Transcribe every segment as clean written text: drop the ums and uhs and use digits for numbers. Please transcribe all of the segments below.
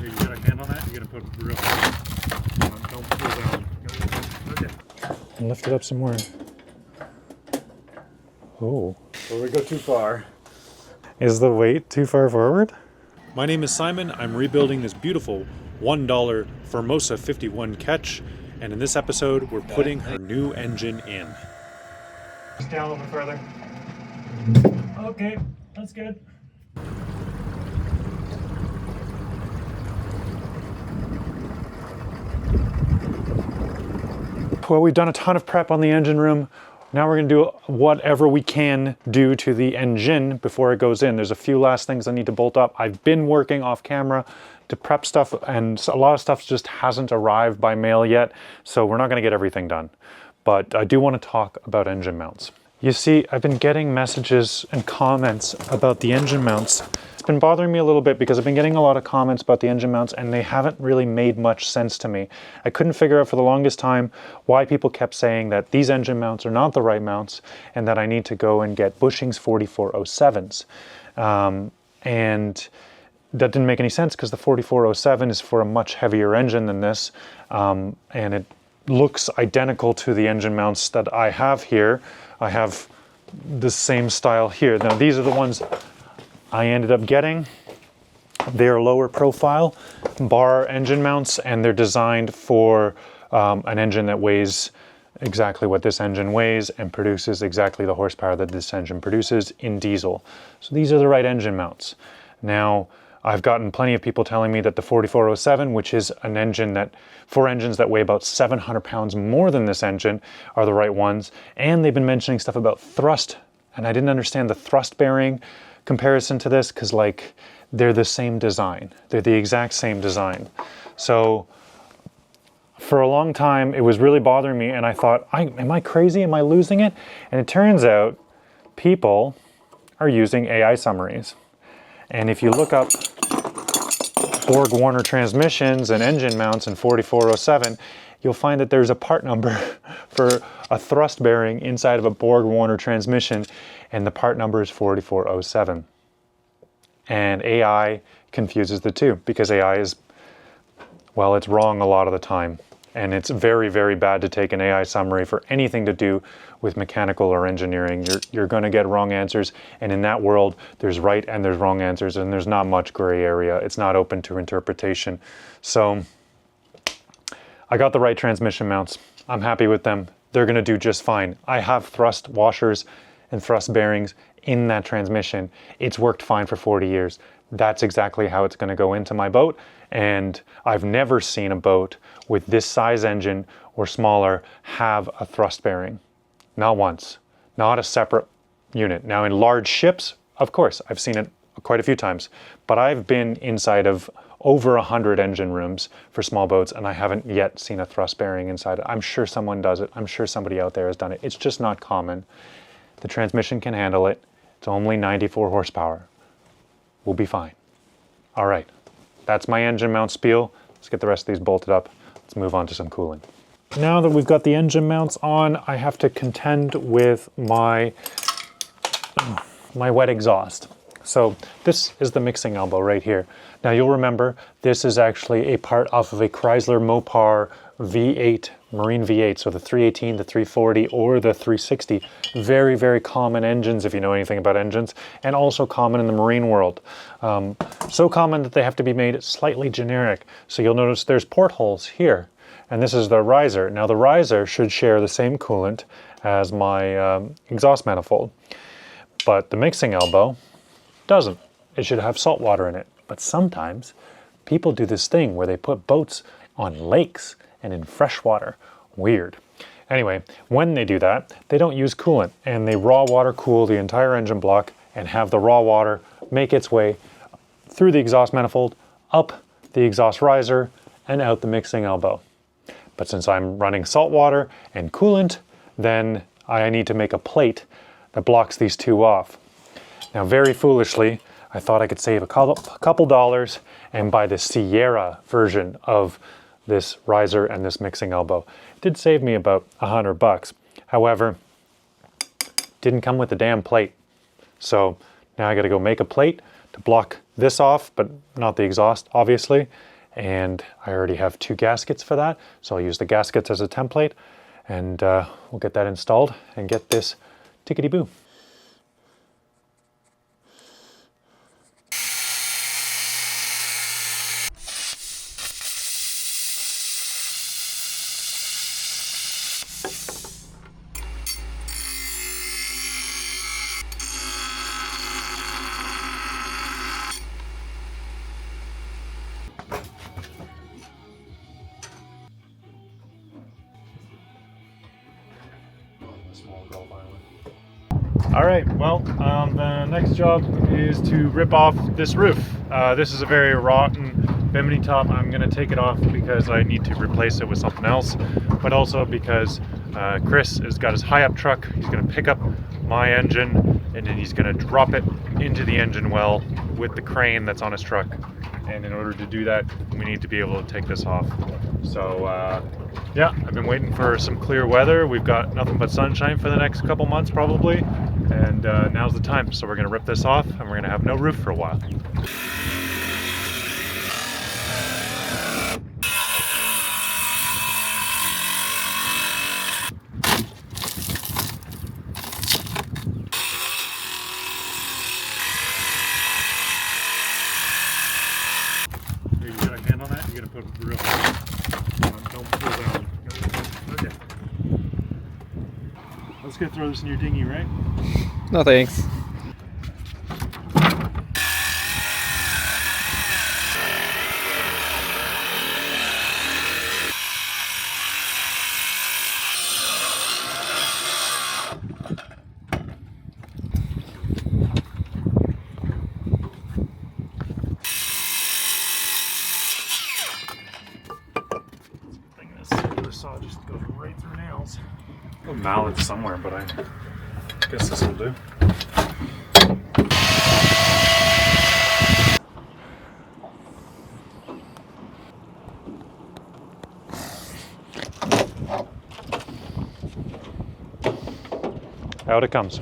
You got a hand on that? You gotta put real. Don't pull down. Okay. And lift it up some more. Oh. Before we go too far. Is the weight too far forward? My name is Simon. I'm rebuilding this beautiful $1 Formosa 51 ketch, and in this episode, we're putting her new engine in. Just down a little bit further. Okay, that's good. Well, we've done a ton of prep on the engine room. Now we're going to do whatever we can do to the engine before it goes in. There's a few last things I need to bolt up. I've been working off camera to prep stuff, and a lot of stuff just hasn't arrived by mail yet, so we're not going to get everything done. But I do want to talk about engine mounts. You see, I've been getting messages and comments about the engine mounts. It's been bothering me a little bit because I've been getting a lot of comments about the engine mounts and they haven't really made much sense to me. I couldn't figure out for the longest time why people kept saying that these engine mounts are not the right mounts and that I need to go and get bushings 4407s. And that didn't make any sense because the 4407 is for a much heavier engine than this, and it looks identical to the engine mounts that I have here. I have the same style here. Now these are the ones I ended up getting. They're lower profile bar engine mounts, and they're designed for an engine that weighs exactly what this engine weighs and produces exactly the horsepower that this engine produces in diesel. So these are the right engine mounts. Now, I've gotten plenty of people telling me that the 4407, which is an engine that, for engines that weigh about 700 pounds more than this engine, are the right ones. And they've been mentioning stuff about thrust. And I didn't understand the thrust bearing comparison to this because, like, they're the same design. They're the exact same design. So for a long time, it was really bothering me. And I thought, am I crazy? Am I losing it? And it turns out people are using AI summaries. And if you look up Borg-Warner transmissions and engine mounts in 4407, you'll find that there's a part number for a thrust bearing inside of a Borg-Warner transmission, and the part number is 4407. And AI confuses the two because AI is, well, it's wrong a lot of the time. And it's very, very bad to take an AI summary for anything to do with mechanical or engineering. You're going to get wrong answers. And in that world, there's right and there's wrong answers, and there's not much gray area. It's not open to interpretation. So I got the right transmission mounts. I'm happy with them. They're going to do just fine. I have thrust washers and thrust bearings in that transmission. It's worked fine for 40 years. That's exactly how it's going to go into my boat. And I've never seen a boat with this size engine or smaller have a thrust bearing. Not once. Not a separate unit. Now in large ships, of course, I've seen it quite a few times, but I've been inside of over 100 engine rooms for small boats, and I haven't yet seen a thrust bearing inside it. I'm sure someone does it. I'm sure somebody out there has done it. It's just not common. The transmission can handle it. It's only 94 horsepower. We'll be fine. All right. That's my engine mount spiel. Let's get the rest of these bolted up. Let's move on to some cooling. Now that we've got the engine mounts on, I have to contend with my wet exhaust. So this is the mixing elbow right here. Now you'll remember this is actually a part off of a Chrysler Mopar V8, Marine V8, so the 318, the 340, or the 360. Very, very common engines if you know anything about engines, and also common in the marine world. So common that they have to be made slightly generic. So you'll notice there's portholes here, and this is the riser. Now the riser should share the same coolant as my exhaust manifold, but the mixing elbow doesn't. It should have salt water in it. But sometimes people do this thing where they put boats on lakes and in freshwater. Weird. Anyway, when they do that, they don't use coolant, and they raw water cool the entire engine block and have the raw water make its way through the exhaust manifold, up the exhaust riser, and out the mixing elbow. But since I'm running salt water and coolant, then I need to make a plate that blocks these two off. Now, very foolishly, I thought I could save a couple dollars and buy the Sierra version of this riser and this mixing elbow. It did save me about $100. However, didn't come with the damn plate. So now I gotta go make a plate to block this off, but not the exhaust, obviously. and I already have 2 gaskets for that, so I'll use the gaskets as a template, and we'll get that installed and get this tickety-boo. All right, well, the next job is to rip off this roof. This is a very rotten bimini top. I'm gonna take it off because I need to replace it with something else, but also because Chris has got his high up truck. He's gonna pick up my engine and then he's gonna drop it into the engine well with the crane that's on his truck. And in order to do that, we need to be able to take this off. So yeah, I've been waiting for some clear weather. We've got nothing but sunshine for the next couple months probably. And now's the time. So we're gonna rip this off and we're gonna have no roof for a while. You got a hand on that? You're gonna put real don't pull down. Okay. Let's go throw this in your dinghy, right? No thanks. This saw just goes right through nails. A mallet somewhere, but I guess this will do. Out it comes.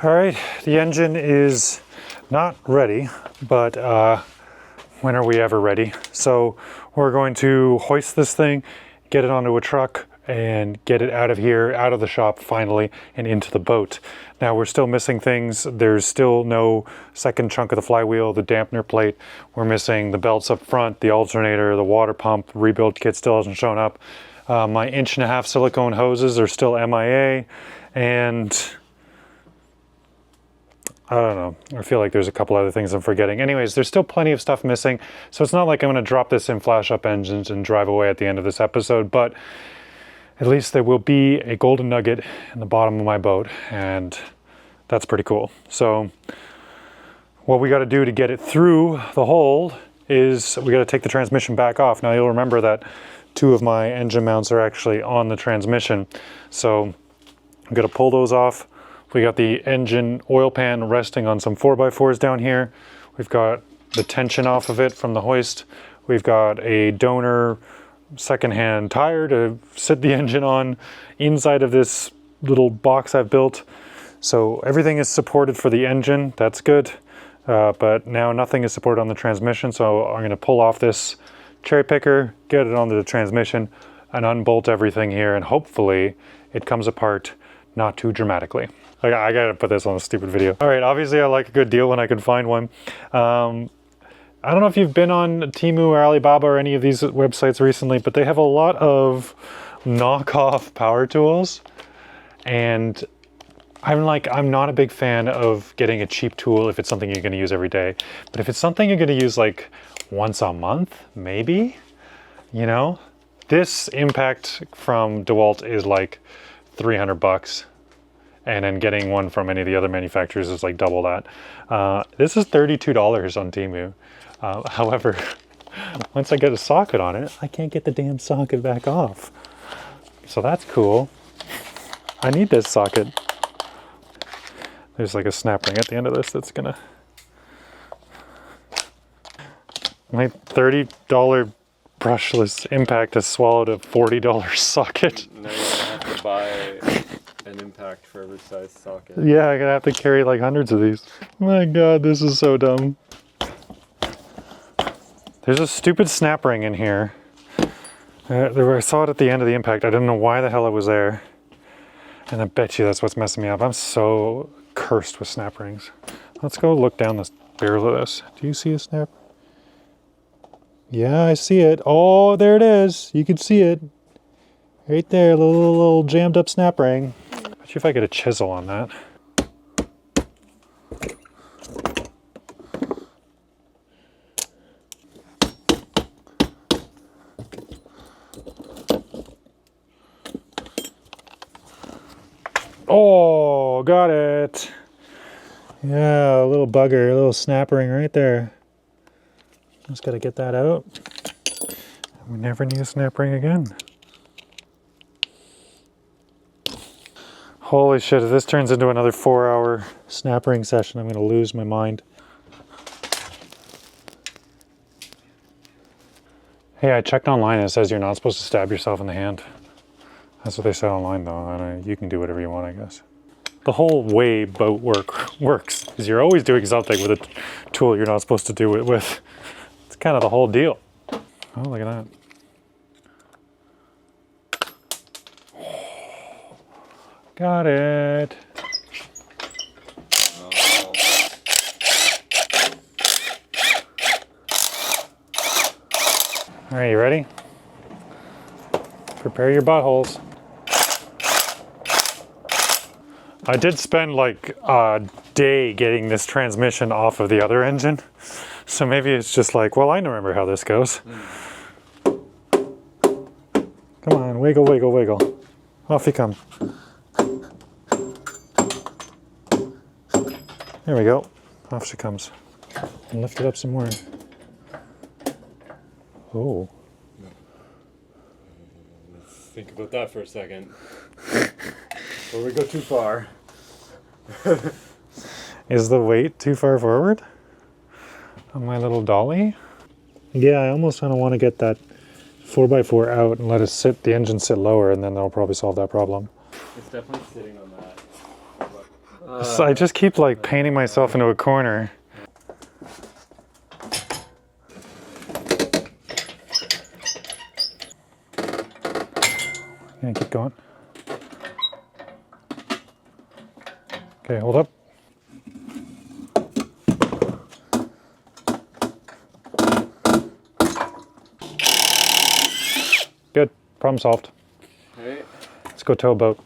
All right, the engine is not ready, but when are we ever ready? So we're going to hoist this thing, get it onto a truck, and get it out of here, out of the shop finally, and into the boat. Now we're still missing things. There's still no second chunk of the flywheel, the dampener plate. We're missing the belts up front, the alternator, the water pump. Rebuild kit still hasn't shown up. My 1.5 inch silicone hoses are still MIA, and I don't know. I feel like there's a couple other things I'm forgetting. Anyways, there's still plenty of stuff missing. So it's not like I'm going to drop this in flash up engines and drive away at the end of this episode, but at least there will be a golden nugget in the bottom of my boat, and that's pretty cool. So what we got to do to get it through the hole is we got to take the transmission back off. Now you'll remember that 2 of my engine mounts are actually on the transmission. So I'm going to pull those off. We got the engine oil pan resting on some 4x4s down here. We've got the tension off of it from the hoist. We've got a donor secondhand tire to sit the engine on inside of this little box I've built. So everything is supported for the engine. That's good. But now nothing is supported on the transmission. So I'm going to pull off this cherry picker, get it onto the transmission, and unbolt everything here. And hopefully it comes apart not too dramatically. I gotta put this on a stupid video. All right, obviously I like a good deal when I can find one. I don't know if you've been on Temu or Alibaba or any of these websites recently, but they have a lot of knockoff power tools. And I'm not a big fan of getting a cheap tool if it's something you're going to use every day. But if it's something you're going to use like once a month, maybe, you know, this Impact from DeWalt is like 300 bucks. And then getting one from any of the other manufacturers is like double that. This is $32 on Temu. However, once I get a socket on it, I can't get the damn socket back off. So that's cool. I need this socket. There's like a snap ring at the end of this that's gonna... My $30 brushless Impact has swallowed a $40 socket. Now you're gonna have to buy an Impact for every size socket. Yeah, I'm gonna have to carry like hundreds of these. My God, this is so dumb. There's a stupid snap ring in here. I saw it at the end of the Impact. I didn't know why the hell it was there. And I bet you that's what's messing me up. I'm so cursed with snap rings. Let's go look down this barrel of this. Do you see a snap? Yeah, I see it. Oh, there it is. You can see it. Right there, little jammed up snap ring. Bet you if I get a chisel on that. Oh, got it. Yeah, a little bugger, a little snap ring right there. Just gotta get that out. We never need a snap ring again. Holy shit, if this turns into another 4-hour snap ring session, I'm gonna lose my mind. Hey, I checked online and it says you're not supposed to stab yourself in the hand. That's what they said online though, and you can do whatever you want, I guess. The whole way boat works is you're always doing something with a tool you're not supposed to do it with. It's kind of the whole deal. Oh, look at that. Got it. All right, you ready? Prepare your buttholes. I did spend like a day getting this transmission off of the other engine. So maybe it's just like, well, I remember how this goes. Come on, wiggle, wiggle, wiggle. Off he comes. There we go. Off she comes. And lift it up some more. Oh. Let's think about that for a second. Before we go too far. Is the weight too far forward on my little dolly? Yeah, I almost kind of want to get that 4x4 out and let it sit, the engine sit lower, and then that'll probably solve that problem. It's definitely sitting on that. So I just keep like painting myself into a corner. Yeah, keep going. Okay, hold up. Good, problem solved. Okay. Let's go tow a boat.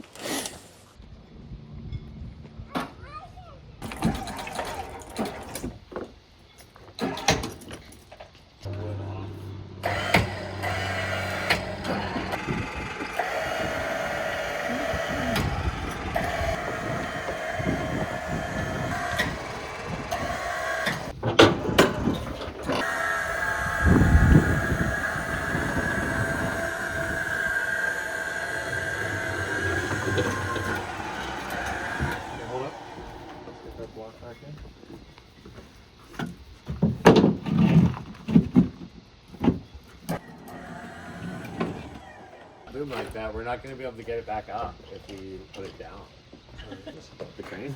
Hold up. Get that block back in. Boom like that, we're not going to be able to get it back up if we put it down. The crane?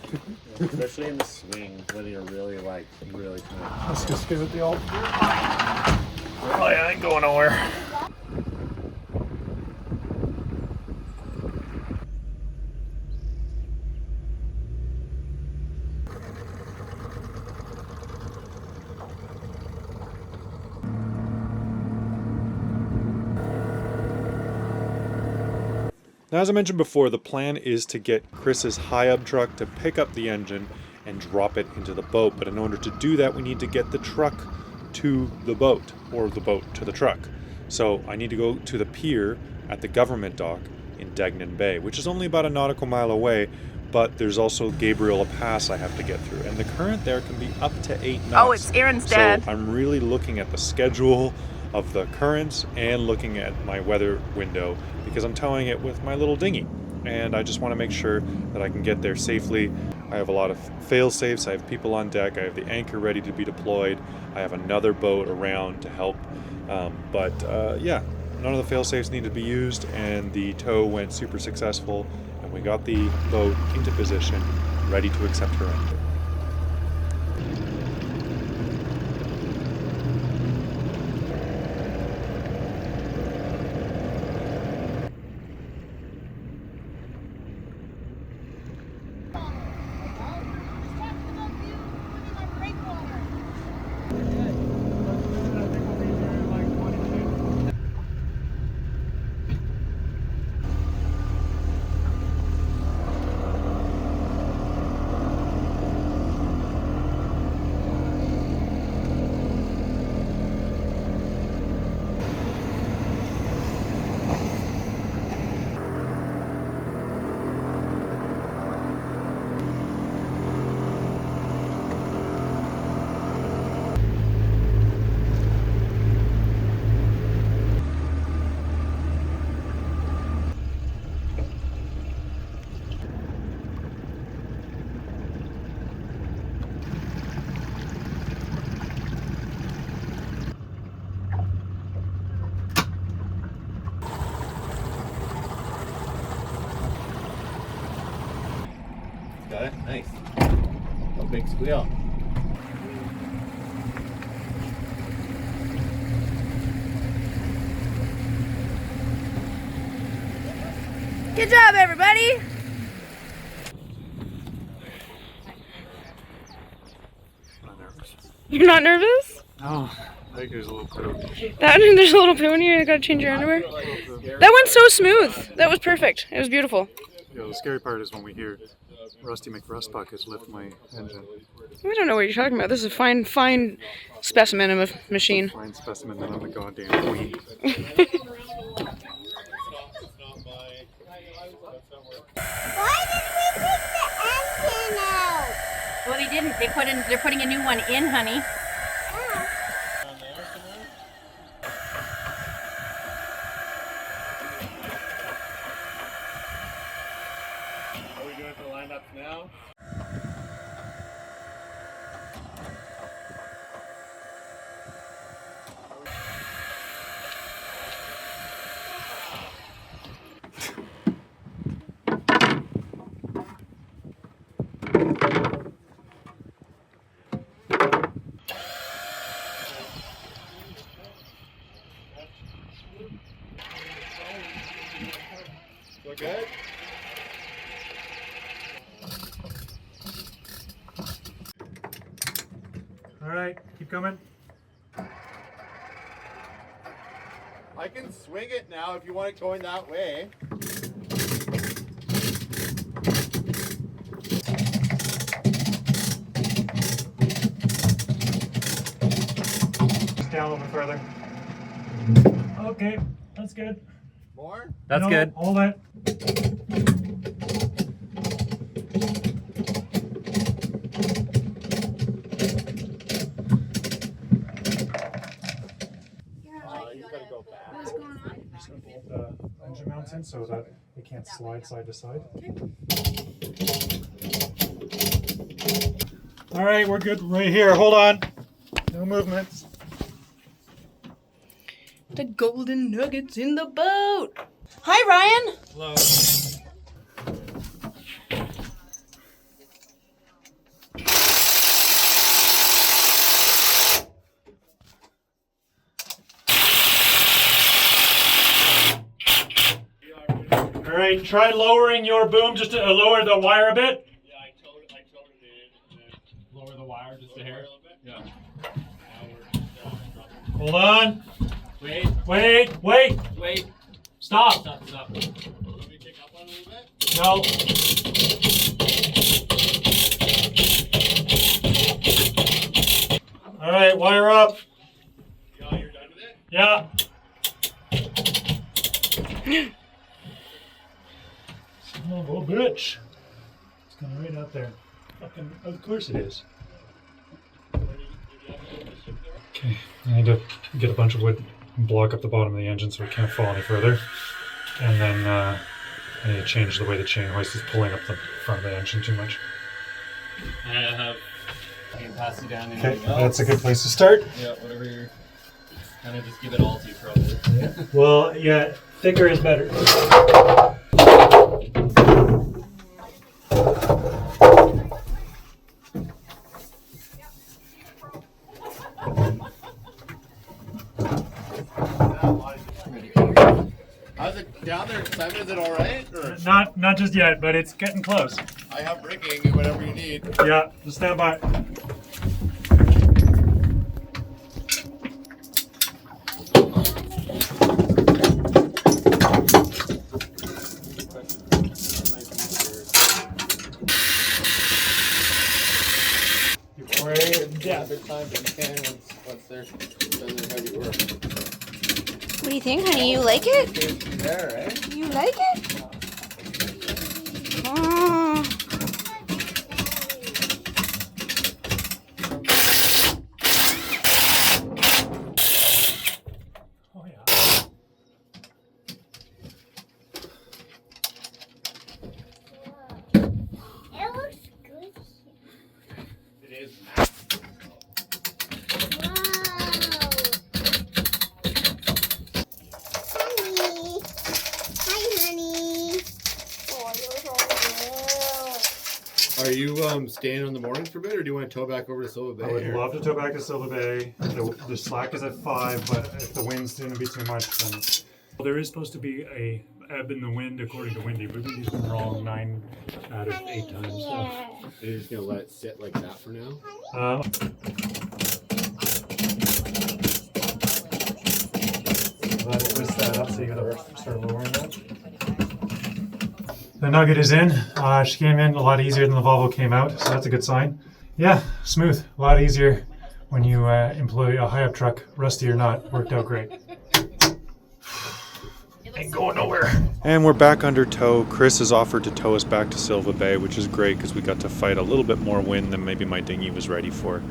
Especially in the swing when you're really really trying. Let's just give it the old. Oh yeah, I ain't going nowhere. Now, as I mentioned before, the plan is to get Chris's high-up truck to pick up the engine and drop it into the boat. But in order to do that, we need to get the truck to the boat, or the boat to the truck. So I need to go to the pier at the government dock in Degnan Bay, which is only about a nautical mile away, but there's also Gabriel Pass I have to get through. And the current there can be up to 8 knots. Oh, it's Aaron's dad. So I'm really looking at the schedule of the currents and looking at my weather window because I'm towing it with my little dinghy. And I just want to make sure that I can get there safely. I have a lot of fail safes. I have people on deck. I have the anchor ready to be deployed. I have another boat around to help. Yeah, none of the fail safes need to be used, and the tow went super successful. And we got the boat into position, ready to accept her anchor. Got it? Nice. No big squeal. Good job, everybody. You're not nervous? No, I think there's a little poo. There's a little poo in here. You gotta change your underwear. That went so smooth. That was perfect. It was beautiful. Yeah, the scary part is when we hear Rusty McRustbuckets lift my engine. We don't know what you're talking about. This is a fine specimen of a machine. Fine specimen, then I'm a goddamn queen. Why did we take the engine out? Well, they didn't. They're putting a new one in, honey. Are we doing the lineups now? Look good? All right, keep coming. I can swing it now if you want it going that way. Just down a little bit further. Okay, that's good. More? That's good. Hold it. You gotta go back. Just gonna bolt the engine mounts in so that it can't slide side to side. All right, we're good right here. Hold on. No movements. The golden nuggets in the boat. Hi, Ryan. Hello. All right, try lowering your boom just to lower the wire a bit. Yeah, I told it in. Lower the wire just a hair. Yeah. Hold on. Wait. Wait. Wait. Stop. Stop. All No. All right, wire up. Yeah, you're done with it? Yeah. Son of a bitch. It's coming right out there. Fucking, of course it is. Okay, I need to get a bunch of wood and block up the bottom of the engine so it can't fall any further. And then I need to change the way the chain hoist is pulling up the front of the engine too much. I can pass you down Okay, anything else. that's a good place to start. Yeah, whatever you're. Kind of just give it all to you, probably. Well, yeah, thicker is better. How's it down there, Simon? Is it all right? Or Not just yet, but it's getting close. I have rigging and whatever you need. Yeah, just stand by. Yeah, good time to can once they're done their heavy work. What do you think, honey? You like it? There, eh? You like it? Oh. Oh yeah. It looks good. It is. Wow. Honey. Hi, honey. Oh, you're so Are you staying on the mornings for a bit, or do you want to tow back over to Silver Bay? I would or- love to tow back to Silver Bay. The slack is at 5, but if the wind's going to be too much, then well, there is supposed to be a ebb in the wind according to Windy, but Windy's been wrong 9 out of 8 times. So. Yeah. You're just gonna let it sit like that for now. Glad to twist that up so you gotta start lowering that. The Nugget is in. She came in a lot easier than the Volvo came out, so that's a good sign. Yeah, smooth. A lot easier when you employ a high-up truck, rusty or not. Worked out great. Ain't going nowhere. And we're back under tow. Chris has offered to tow us back to Silva Bay, which is great because we got to fight a little bit more wind than maybe my dinghy was ready for.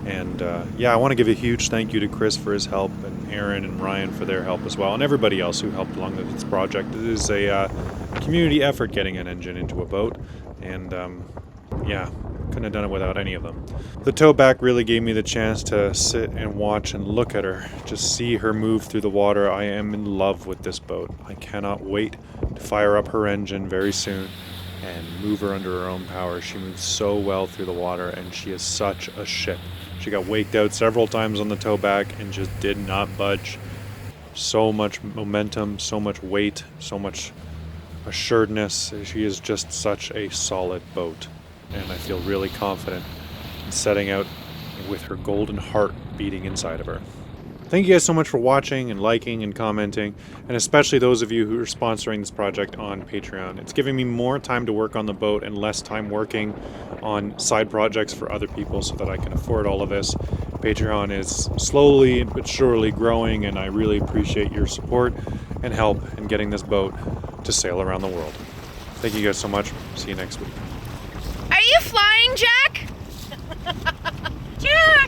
And yeah, I want to give a huge thank you to Chris for his help, and Aaron and Ryan for their help as well, and everybody else who helped along with this project. It is a community effort getting an engine into a boat, and yeah, couldn't have done it without any of them. The tow back really gave me the chance to sit and watch and look at her, just see her move through the water. I am in love with this boat. I cannot wait to fire up her engine very soon and move her under her own power. She moves so well through the water, and she is such a ship. She got waked out several times on the tow back and just did not budge. So much momentum, so much weight, so much assuredness. She is just such a solid boat, and I feel really confident in setting out with her golden heart beating inside of her. Thank you guys so much for watching and liking and commenting, and especially those of you who are sponsoring this project on Patreon. It's giving me more time to work on the boat and less time working on side projects for other people so that I can afford all of this. Patreon is slowly but surely growing, and I really appreciate your support and help in getting this boat to sail around the world. Thank you guys so much. See you next week. Are you flying, Jack? Jack!